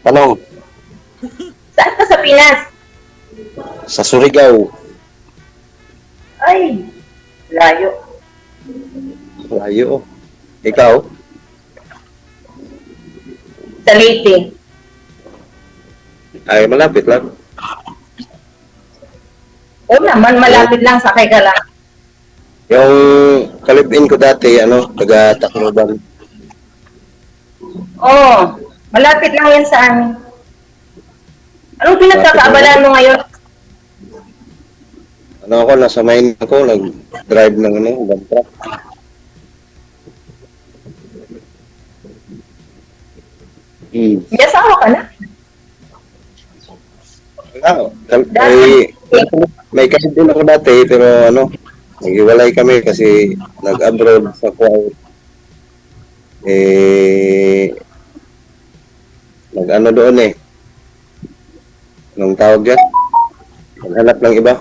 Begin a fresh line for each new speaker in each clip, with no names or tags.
Tanong,
Saan ka sa Pinas?
sa Surigao,
Ay, layo.
layo. Ikaw?
Sa Leyte.
Ay, malapit lang.
Oo naman, malapit lang, sakay ka lang.
Yung kalibin ko dati, taga Tacloban.
Oo, malapit lang yan sa amin. Anong pinagkakaabalan mo ngayon?
Ako, nasa mine ako, nag-drive ng dump truck.
May asawa ka na?
May kalibin ako dati, pero nag-iwalay kami kasi nag-abroad sa Kuwait. Nag-ano doon Anong tawag dyan? Naghanap ng iba.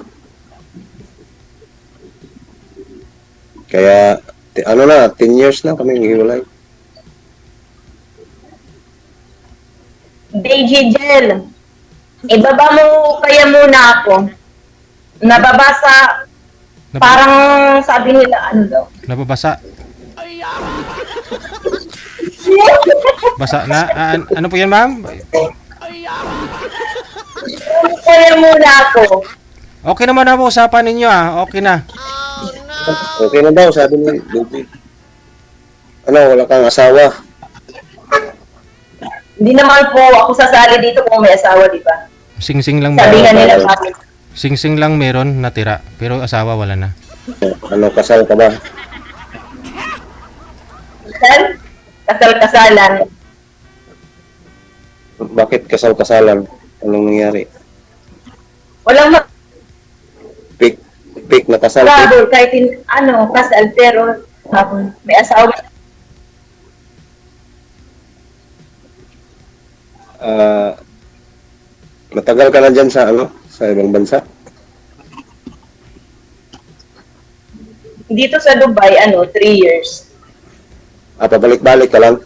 Kaya, 10 years na kami nag-iwalay.
DJ Jel, ibaba mo kaya muna ako. Nababasa, parang sabi nila, ano daw?
Nababasa. Basa na. Ano po yan, ma'am?
Kaya muna ako.
Okay naman na po usapan ninyo Okay na.
Okay na daw, sabi ni Luigi. Wala kang asawa.
Hindi naman po ako sasali dito kung may asawa, di ba?
Sing-sing lang
Sabi nga
meron.
nila sa akin.
Sing-sing lang meron natira. Pero asawa wala na.
Kasal ka ba?
Kasal? Kasal-kasalan.
Bakit kasal-kasalan? Anong nangyari?
Walang
Fake na kasal.
magkabol kahit kasal, pero may asawa.
Matagal ka na dyan sa ibang bansa?
Dito sa Dubai, 3 years.
Pabalik-balik ka lang?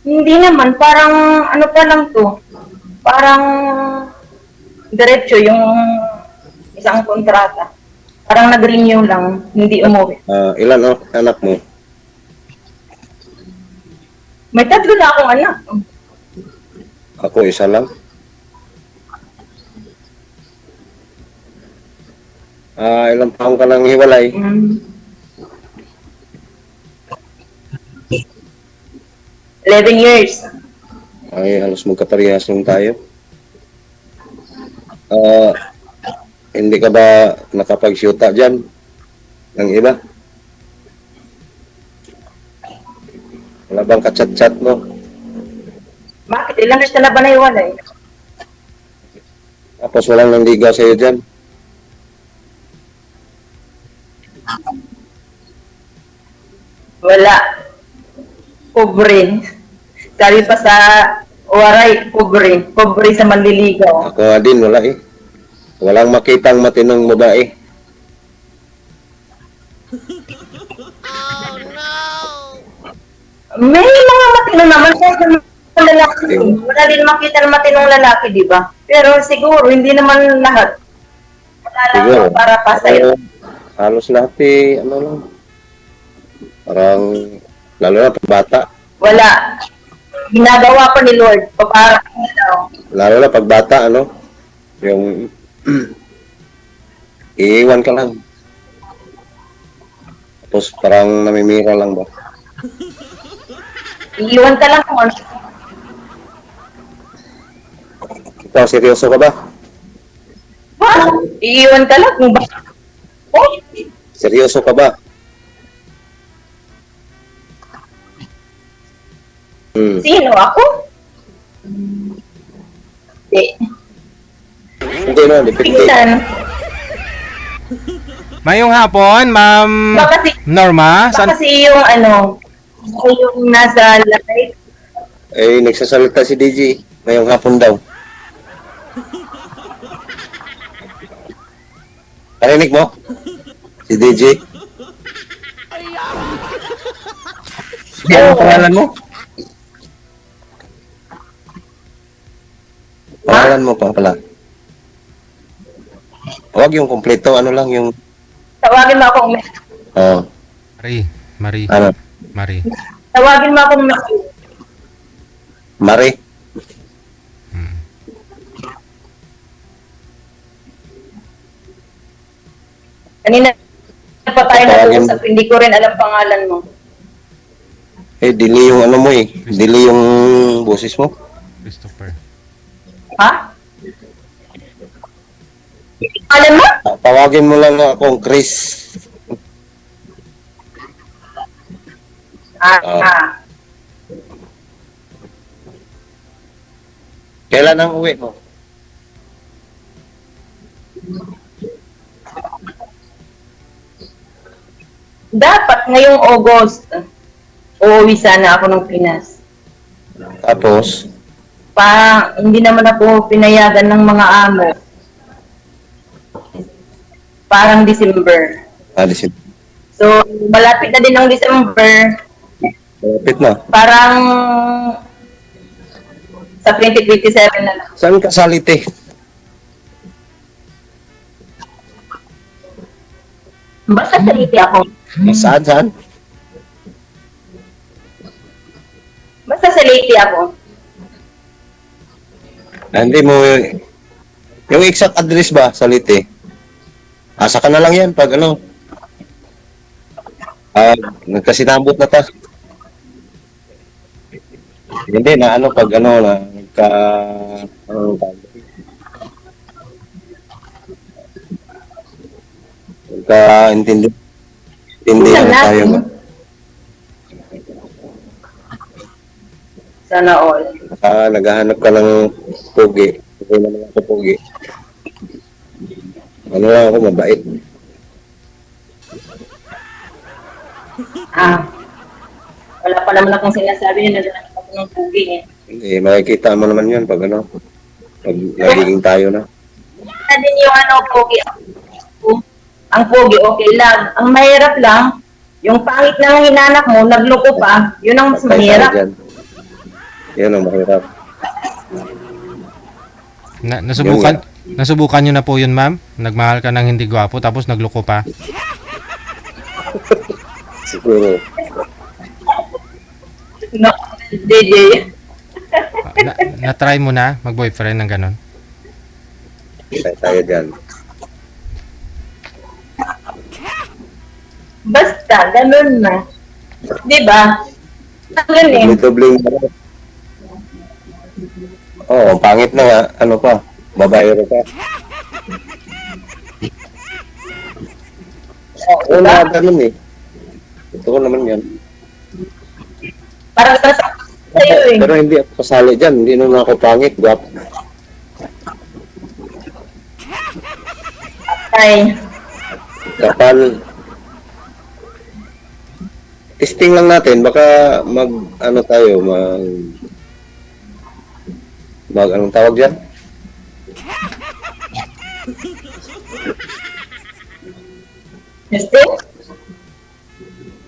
Hindi naman, parang pa lang to. Parang diretso yung isang kontrata. Parang nag-renew lang, hindi umuwi.
Ilan anak mo?
May 3 na akong anak.
Ako, isa lang. Ilang taong ka lang hiwalay?
11 years.
Ay, halos magkaparehas lang tayo. Hindi ka ba nakapag-shoota dyan ng iba? Wala bang kachat-chat mo?
Bakit? Ilang years ka na ba naiwalay?
Tapos walang nanligaw sa'yo dyan?
Wala. Pobre. Sabi pa sa waray, pobre. Pobre sa manliligaw.
Ako nga din, wala Walang makitang matinong babae.
May mga matino naman kahit ng lalaki. Wala din makita ng matinong lalaki, di ba? Pero siguro, hindi naman lahat. Wala
Siguro.
lang para pa sa'yo.
Halos lahat lang. Parang, lalo na pag bata.
Wala. Ginagawa pa ni Lord. Para daw.
Lalo na pag bata, yung iiwan ka lang. Tapos parang namimira lang ba?
Iiwan ka lang kung ano.
Ikaw, seryoso ka ba?
Ha? Iiwan ka lang kung ba? Oh,
Seryoso ka ba?
sino? Ako? Hindi.
Hindi depende.
Tingnan.
Mayong hapon, ma'am
Baka
Norma.
kasi yung yung nasa live.
Nagsasalita si DJ. Ngayong hapon daw. Narinig mo? Si DJ? Ano ang pangalan mo? Pangalan mo pa pala. Huwag yung kompleto, ano lang yung,
Tawagin mo akong
oh,
Marie.
ano,
Marie.
Tawagin mo akong
Mari.
Hmm.
Kanina pa tayo
Tawagin
nag-uusap, hindi ko rin alam pangalan mo.
Eh, dili yung ano mo eh. Dili yung boses mo.
Christopher.
Ha? Pangalan mo?
Tawagin mo lang akong Chris.
Ah.
Kailan ang uwi mo?
Dapat ngayong August, uuwi sana ako ng Pinas.
Tapos,
Hindi naman ako pinayagan ng mga amo. Parang December.
alisin.
So, malapit na din ng December.
Malapit na.
Parang sa 2027 na lang.
Saan ka salite?
Basta sa Leyte ako.
Saan?
Basta sa Leyte ako.
Hindi mo, yung exact address ba, salite? Asa ka na lang yan pag ano. Nagkasinabot na ta. Hindi na ano pag ano na ano, intindi
Tingnan
na tayo
natin.
ba?
Sana all.
Naghahanap ka ng pugi. Hindi naman ako pugi. Ano lang ako, mabait.
Wala pa naman akong sinasabi na naghanap ako ng pugi eh.
Hindi, makikita mo naman yun pag ano, pag nagiging tayo na.
Na din yung pugi. Ang pugi, okay lang. Ang mahirap lang, yung pangit na hinanak mo, nagloko pa, yun ang mas mahirap.
Dyan. Yun ang mahirap.
Nasubukan nyo na po yun, ma'am? Nagmahal ka ng hindi gwapo tapos nagloko pa?
Siguro.
No, DJ.
Na-try mo na mag-boyfriend ng ganon?
Tayo dyan.
Basta, ganun na. Di ba? Ganun eh.
Dobling. Oo, pangit na nga. Ano pa? Babaero pa. Oo, na ganun eh. Ito ko naman yan.
Parang sa sa'yo eh.
Pero hindi ako kasali dyan. Hindi naman ako pangit. Guwapo.
Ay,
Kapal. Testing lang natin. Baka ano tayo, anong tawag dyan?
Justin?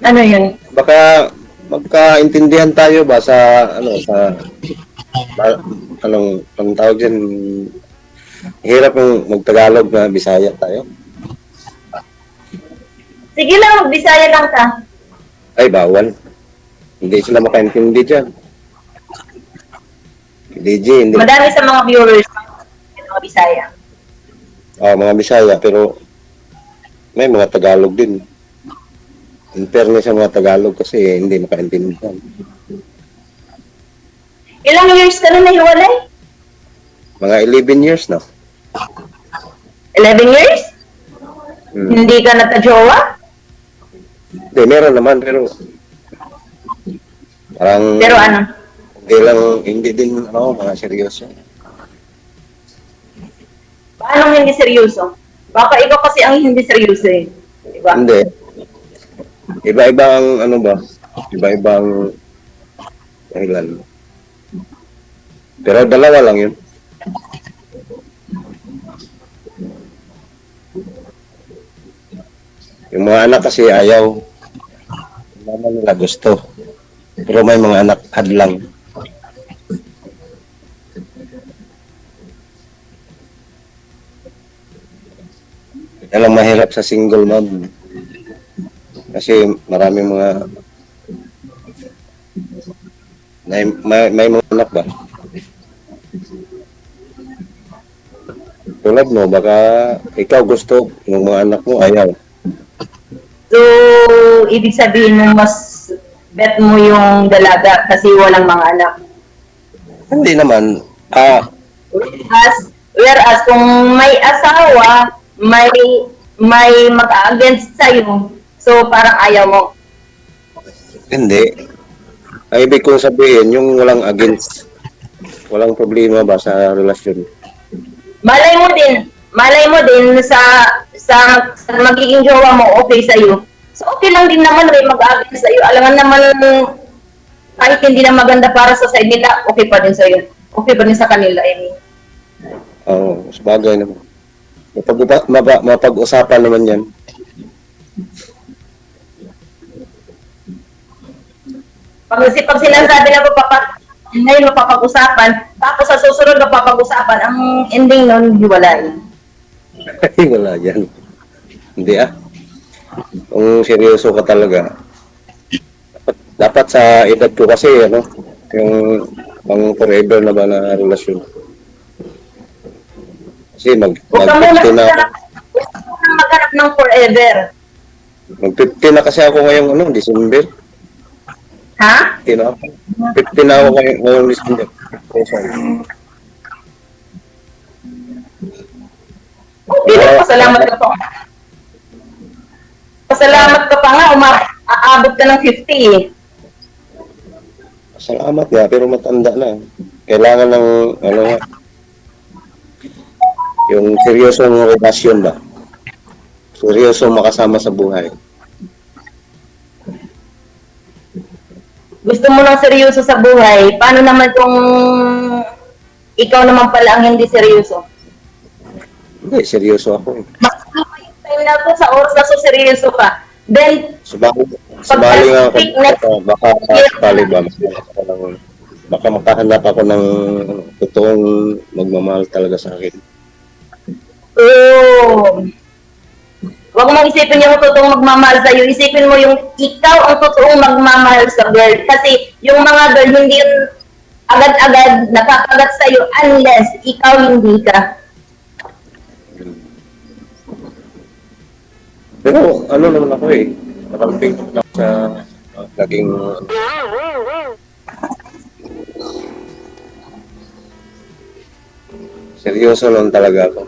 Ano yun?
Baka magkaintindihan tayo ba sa anong tawag dyan? Hirap yung magtagalog na Bisaya tayo.
Sige lang, mag-Bisaya lang ka.
Ay, bawal. Hindi sila makaintindi dyan. DJ, hindi.
Madami sa mga viewers yung mga Bisaya.
Mga Bisaya, pero may mga Tagalog din. In fairness sa mga Tagalog kasi hindi makaintindihan.
Ilang years ka na nahiwalay?
Mga 11 years na.
11 years? Hindi ka nagka-jowa?
Hindi, meron naman, pero parang
Pero ano?
hindi din mga seryoso.
Paano hindi seryoso? Baka ikaw kasi ang hindi seryoso eh. Diba?
Hindi. Iba-ibang iba-ibang dahilan. Pero dalawa lang yun. Yung mga anak kasi ayaw. Hindi naman nila gusto. Pero may mga anak hadlang. Yan lang mahirap sa single mom. Kasi maraming mga may mga anak ba? Tulad mo, baka ikaw gusto ng mga anak mo, ayaw.
So, ibig sabihin mo mas bet mo yung dalaga kasi walang mga anak.
Hindi naman.
Whereas kung may asawa, may mag-against sa'yo, so parang ayaw mo.
Hindi. Ang ibig kong sabihin, yung walang against, walang problema ba sa relasyon?
Malay mo din sa magiging jowa mo okay sa'yo. So okay lang din naman may mag-against sa'yo. Alam naman kahit hindi na maganda para sa side nila, okay pa din sa'yo. Okay pa din sa kanila, I mean.
Oo, sabagay naman. Mapag-usapan naman yan.
Pag sinasabi na ngayon mapapag-usapan, tapos sa susunod mapapag-usapan, ang ending nun, hiwalay.
Wala yan. Hindi Kung seryoso ka talaga, dapat sa edad ko kasi, yung pang forever na ba na relasyon. Kasi
Huwag ka muna
mag-50 na,
maghanap ng forever.
mag-50 na kasi ako ngayong December.
Ha?
50 na ako. 50 na ako ngayong December.
Okay lang, pasalamat ka pa. Pasalamat ka pa nga, aabot ka ng 50 eh.
Salamat nga, pero matanda na. Kailangan ng, yung seryosong relasyon ba? Seryosong makasama sa buhay.
Gusto mo ng seryoso sa buhay, paano naman kung ikaw naman pala ang hindi seryoso?
Hindi, seryoso ako.
Mas yung time na to sa oras na so seryoso ka. Then,
Sumali nga ako. Baka sakali ba? Baka makahanap ako ng totoong magmamahal talaga sa akin.
Huwag mong isipin yung totoong magmamahal sa'yo. Isipin mo yung ikaw ang totoong magmamahal sa girl. Kasi yung mga girl, hindi yun agad-agad nakakagat sa'yo unless ikaw hindi ka.
Pero naman ako nakarating lang sa naging seryoso lang talaga ako.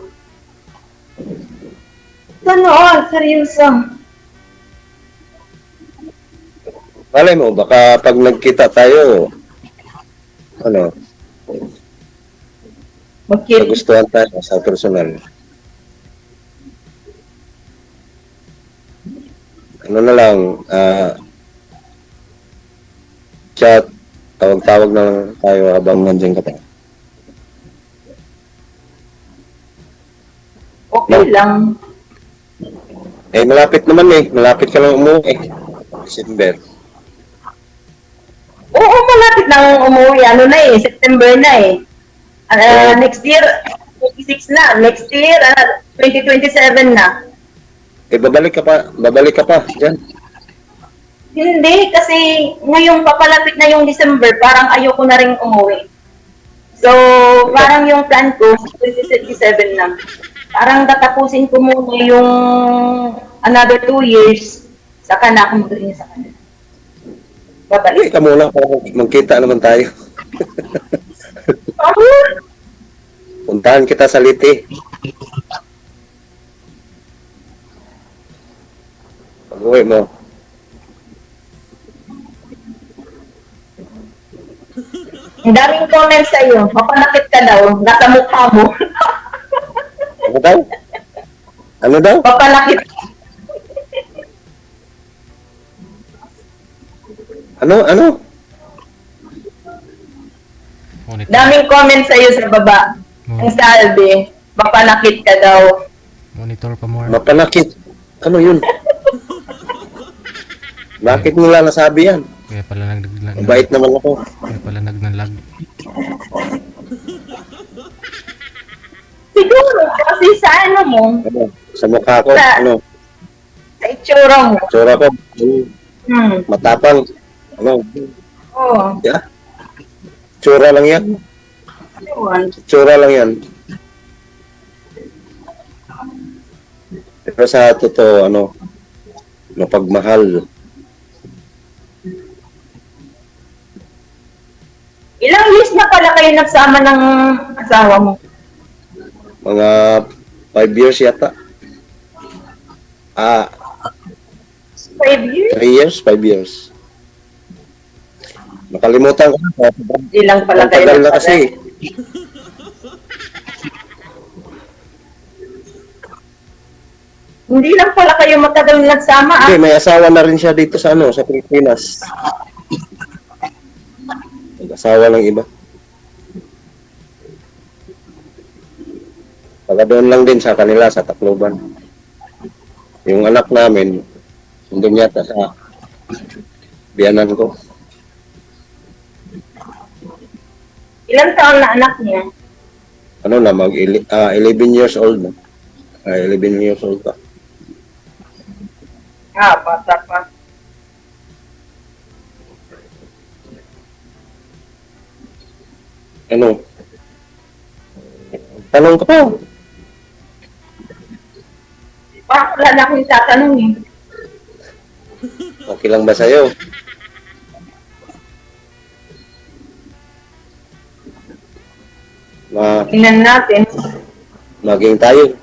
Ganoon, seryoso.
Malay mo, baka pag nagkita tayo,
Magkita.
nagustuhan tayo sa personal. Na lang, chat, tawag-tawag na lang tayo habang nandiyan ka pa.
Okay lang.
Malapit naman malapit ka lang umuwi December.
Oo, malapit lang umuwi. September na next year, 26 na. Next year, 2027 na.
Babalik ka pa dyan.
Hindi, kasi ngayong papalapit na yung December, parang ayoko na rin umuwi. So, parang yung plan ko, 2027 na. Parang tatapusin ko muna yung another 2 years, saka na ako magaling sa kanila. Babalik.
Ka muna, magkita naman tayo. Puntahan kita sa Liti. Pag-uwi mo.
Ang daming comments sa'yo. Mapanakit ka daw. Nasa mukha mo.
Ano daw? Ano daw?
Mapanakit.
Ano?
Monitor.
Daming comments sa'yo sa baba. Ang sabi, mapanakit ka daw.
Monitor pa more.
Mapanakit. Ano yun? Bakit nila nasabi yan?
Kaya pala
Mabait naman ako.
Kaya pala nagnalag.
Siguro, kasi sa ano mo,
Sa mukha ko, ano,
Sa itsura mo.
tsura ko, matapang, ano,
Oo.
yeah, tsura lang yan.
Yun.
Tsura lang yan. Pero sa totoo, ano, mapagmahal.
Ilang years na pala kayo nagsama ng asawa mo?
Mga 5 years yata.
5 years?
3 years, 5 years. Nakalimutan ko na.
Ilang pala
Ang
kayo
tagal na
nagsama?
kasi.
Hindi lang pala kayo matagal nagsama
Hindi, may asawa na rin siya dito sa ano, sa Pilipinas. Nag-asawa ng iba. Taga doon lang din sa kanila, sa Tacloban. Yung anak namin, nandun yata sa biyanan ko.
Ilang taon na anak niya?
Ano na, 11 years old na. 11 years old pa.
Bata pa.
Ano? Tanong ka pa.
Parang wala na akong tatanong eh.
Okay lang ba sa'yo?
Tingnan natin.
Maging tayo.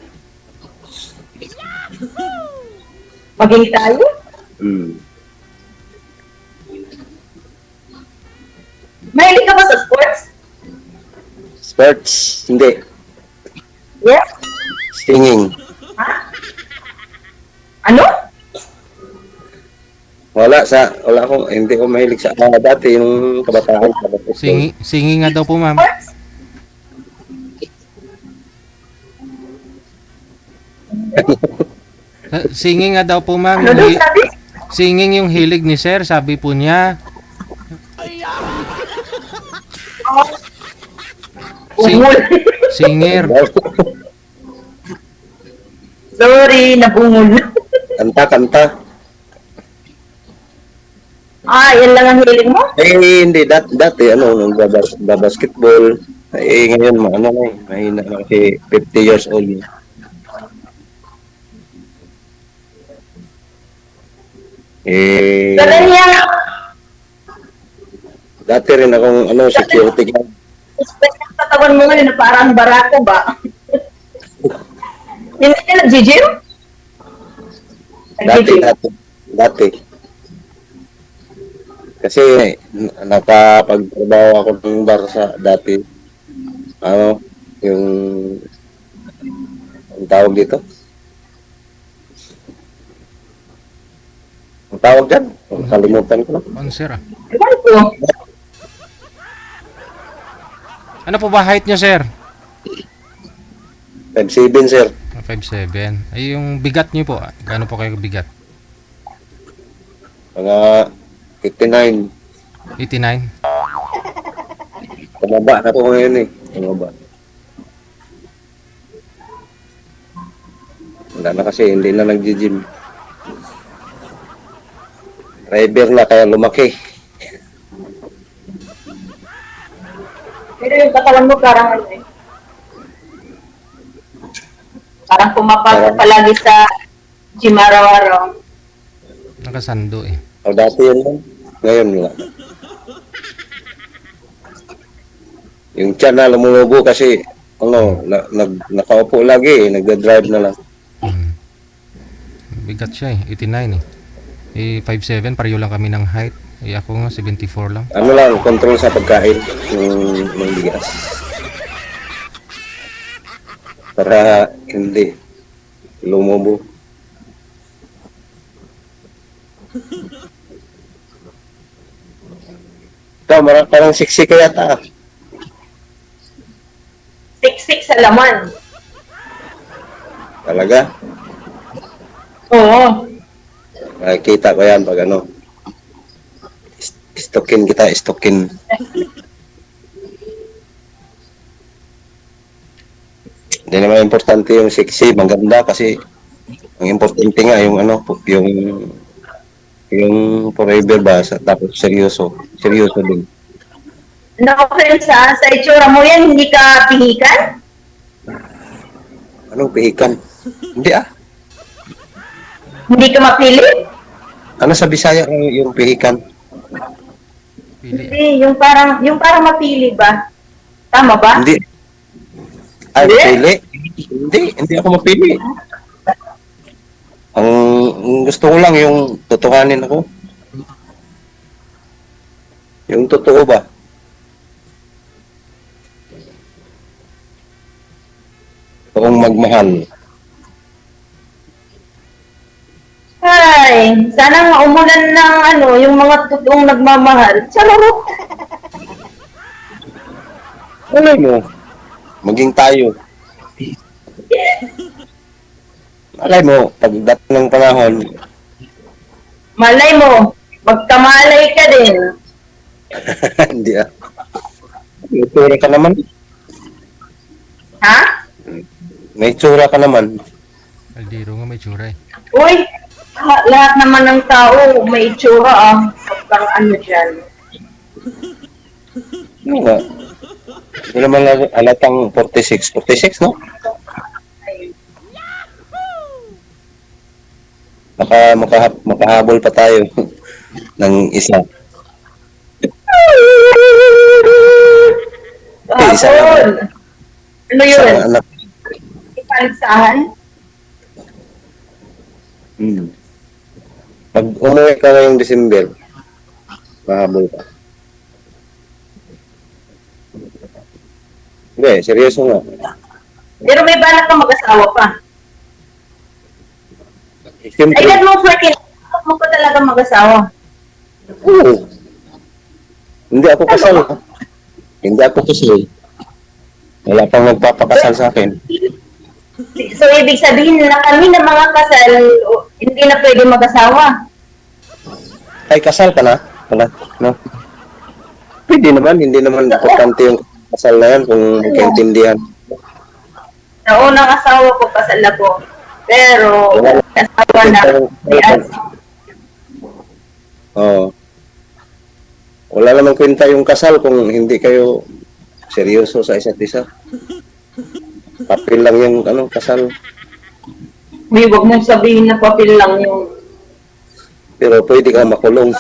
Maging tayo? Mahilig ka ba sa sports?
Sports? Hindi.
Yes?
Singing.
Ha? Ano?
Wala akong, hindi ko mahilig sa, dati yung kabataan.
Singing nga daw po, ma'am.
Sports?
Singing nga daw po, ma'am.
Ano daw sabi?
Singing yung hilig ni sir, sabi po niya.
Bungol.
Singer.
Sorry, nabungol.
Kanta.
Yan lang ang hilig mo?
Hindi. Dati, nung basketball. Ngayon, mahina na kasi 50 years old.
Kanya,
Dati rin akong, security guard.
special katawan mo ngayon na parang barako ba? Hindi ka nag-gym?
Dati. Kasi, nakapagtrabaho ako ng bar sa dati. Yung, ang tawag dito? Ang tawag dyan? Kalimutan ko na.
Sponsor ah.
Ewan ko.
Ano po ba height nyo, sir?
5'7", sir.
5'7". Ay, yung bigat nyo po. Gaano po kayo bigat?
Mga 59.
89?
Tumaba na po ngayon eh. Tumaba. Wala na kasi, hindi na nag-gym. Driver na kaya lumaki.
Pero yung katawan mo parang ano eh. Parang pumapasok palagi sa gym araw-araw.
Nakasando eh.
Dati yun lang. Ngayon wala. Yung tiyan na lumulubo kasi nakaupo lagi eh. Nagda-drive na lang.
Bigat siya eh. 89 eh. 5'7", pareho lang kami ng height. Ako nga 74 lang.
Ano lang, control sa pagkain ng bigas. Para hindi lumubo. Ito, parang siksi ka yata.
Siksik sa laman.
Talaga?
Oo.
Makikita ko yan pag istokin kita, istokin. Hindi naman importante yung sexy, maganda kasi Ang importante nga yung ano, yung forever ba, tapos seryoso. Seryoso din.
Naku, friends, sa itsura mo yan, hindi ka pihikan?
Anong pihikan? Hindi ah.
Hindi ka mapili?
Ano sa Bisaya yung pihikan?
Pili.
Hindi, yung parang mapili ba? Tama ba?
Hindi. Ay,
Hindi?
pili? Hindi ako mapili. Ang gusto ko lang yung totohanin ako. Yung totoo ba? Toong magmahal.
Ay, sana maumulan ng yung mga totoong nagmamahal. Charot!
Malay mo, maging tayo. Malay mo, pagdating ng panahon,
Malay mo, magkamalay ka din.
hindi ah. May tsura ka naman.
Ha?
May tsura ka naman.
Aldiro nga may tsura eh.
Uy, lahat naman ng tao may itsura Pagkang dyan.
Ano nga? Hindi naman alatang 46. 46, no?
Ayun.
Makahabol pa tayo ng isa. Isa lang.
Kahapon. Ano
Isa
yun?
anak.
Ipansahan?
Pag umuwi ka ngayong December, mahabol ka. Hindi, seryoso nga.
Pero may balak ka mag-asawa pa.
Siyempre,
Ay, mo 14, bakit mo pa talaga mag-asawa?
oo. Hindi ako kasal. Hindi ako kasal. Wala pang nagpapakasal sa akin.
So, ibig sabihin na kami na mga kasal, hindi na pwede mag-asawa.
Ay, kasal ka na? Wala, no? Pwede naman, hindi naman importante yung kasal na yan kung magkaintindihan.
Sa unang asawa ko, kasal ako. Pero, asawa na. Yes.
Oo. Wala namang kwenta yung kasal kung hindi kayo seryoso sa isa't isa. Papel lang yung kasal.
Uy, wag mong sabihin na papel lang yung
Pero pwede ka makulong.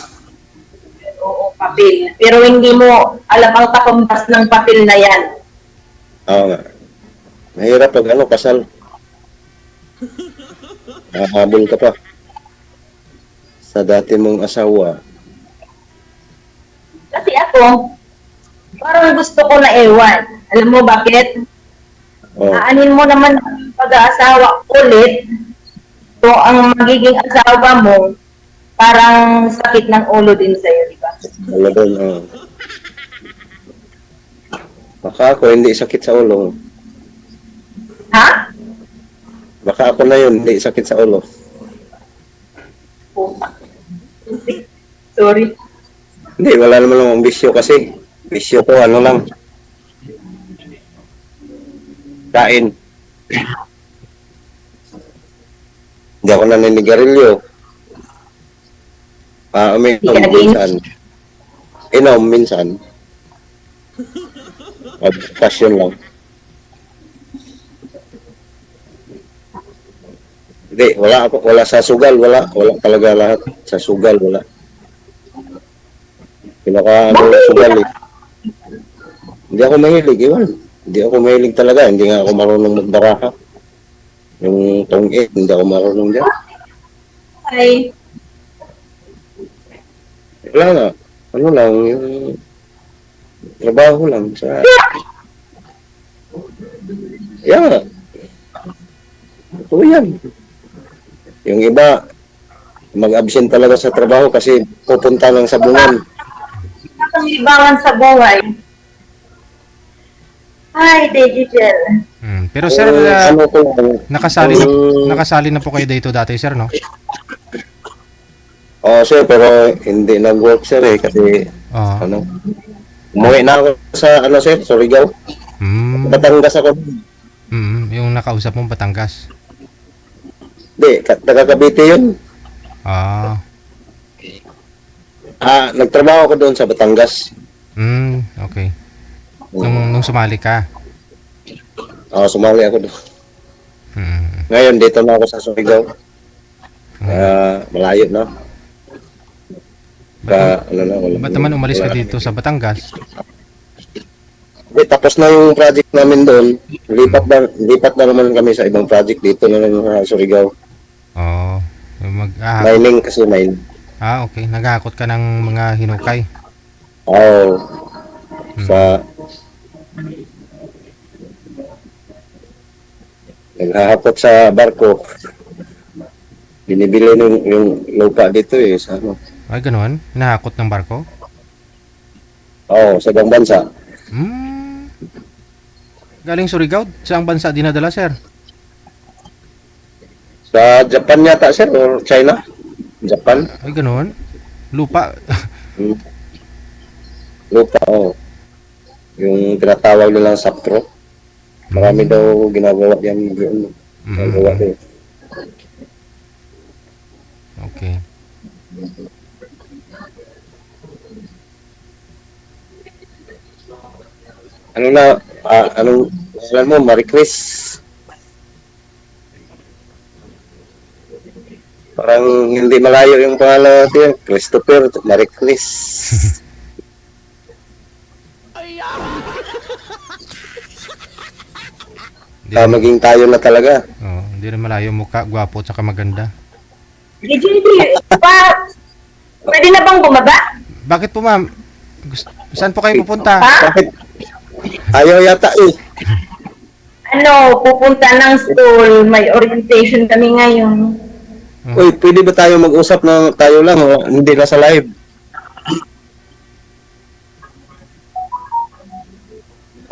papel. Pero hindi mo alam ang katumbas ng papel na yan.
Oo nga. Mahirap pag kasal. Hahabol ka pa. Sa dati mong asawa.
Kasi ako, parang gusto ko na ewan. Alam mo bakit?
Oh.
Aanin mo naman ang pag-aasawa ulit. So, ang magiging asawa mo, parang sakit ng ulo din sa'yo, di ba?
Wala doon. Oh. Baka ako hindi sakit sa ulo.
Ha?
Baka ako na yun, hindi sakit sa ulo.
Sorry.
Hindi, wala naman akong bisyo kasi. Bisyo ko, lang. Kain. Hindi ako naninigarilyo. Uminom minsan. Inom minsan. Passion lang. Hindi, wala sa sugal, wala talaga lahat. Sa sugal, wala. Sugal eh. Hindi ako mahilig, iwan. Hindi ako mahilig talaga, hindi nga ako marunong magbaraha. Yung tong-e, hindi ako marunong dyan.
Ay,
Wala nga. Lang, yung trabaho lang sa... Yeah. Ito yan. Yung iba, mag-absent talaga sa trabaho kasi pupunta lang sa bunan.
libangan sa buhay. Ay, digital.
Pero sir, nakasali
kung-
na po kayo dito dati, sir, no?
Sir, pero hindi nag-work sir kasi
Oo.
umuwi na ako sa sir, Surigao.
Mm,
Batangas ako.
yung nakausap mong Batangas.
Hindi, taga Cavite yun.
Ah,
Nagtrabaho ako doon sa Batangas.
okay. Nung sumali ka.
Sumali ako doon.
Mm.
Ngayon, dito na ako sa Surigao. Malayo na.
Ba't naman umalis ka dito sa Batangas?
Tapos na yung project namin doon. Lipat na naman kami sa ibang project dito na lang sa Surigao.
Oo.
Mining kasi mine.
Okay. Naghahakot ka ng mga hinukay.
Oo. Naghahakot sa barko. Binibili yung lupa dito sa ano.
Ay, ganoon? Hinahakot ng barko?
Sa ibang bansa.
Galing Surigao? Saang bansa dinadala, sir?
Sa Japan yata, sir, or China? Japan?
Ay, ganoon? Lupa?
Lupa, yung tinatawag nilang saptro. Marami daw ginagawa yan doon. Ginagawa din.
Okay.
Anong alam mo, Marie Chris? Parang hindi malayo yung pangalan natin, Christopher, Marie Chris. Maging tayo na talaga.
Hindi rin malayo mukha, gwapo at saka maganda.
DJ, pwede na bang bumaba?
Bakit po, ma'am? Saan po kayo pupunta?
Bakit? Ayaw yata
Pupunta ng school. May orientation kami ngayon.
Uy, pwede ba tayo mag-usap na tayo lang, hindi na sa live?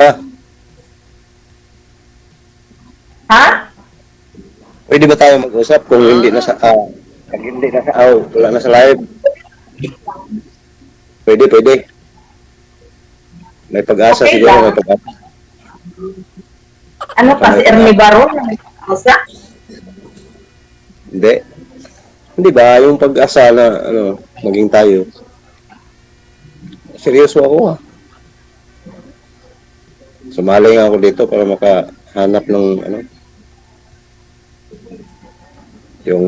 Ha?
Pwede ba tayo mag-usap kung hindi na sa wala na sa live? Pwede. May pag-asa
Okay
siguro,
lang.
may pag-asa.
Ano pa, si Ernie Baron?
Hindi. Hindi ba yung pag-asa na maging tayo? Seryoso ako Sumali nga ako dito para makahanap ng yung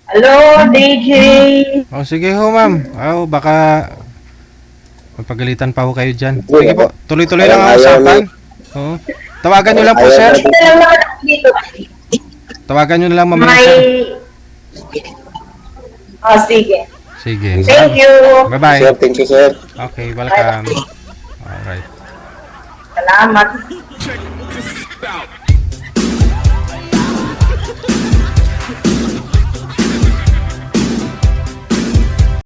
Hello, DJ.
Sige ho, ma'am. Baka magpagalitan pa ho kayo dyan. Sige po, tuloy-tuloy lang ang usapan. Tawagan nyo lang po, sir. Tawagan nyo na lang mamaya, sir.
Sige.
Sige.
Thank you.
Bye-bye.
Sir, thank you, sir.
Okay, welcome. Alright.
Salamat.
Check this out.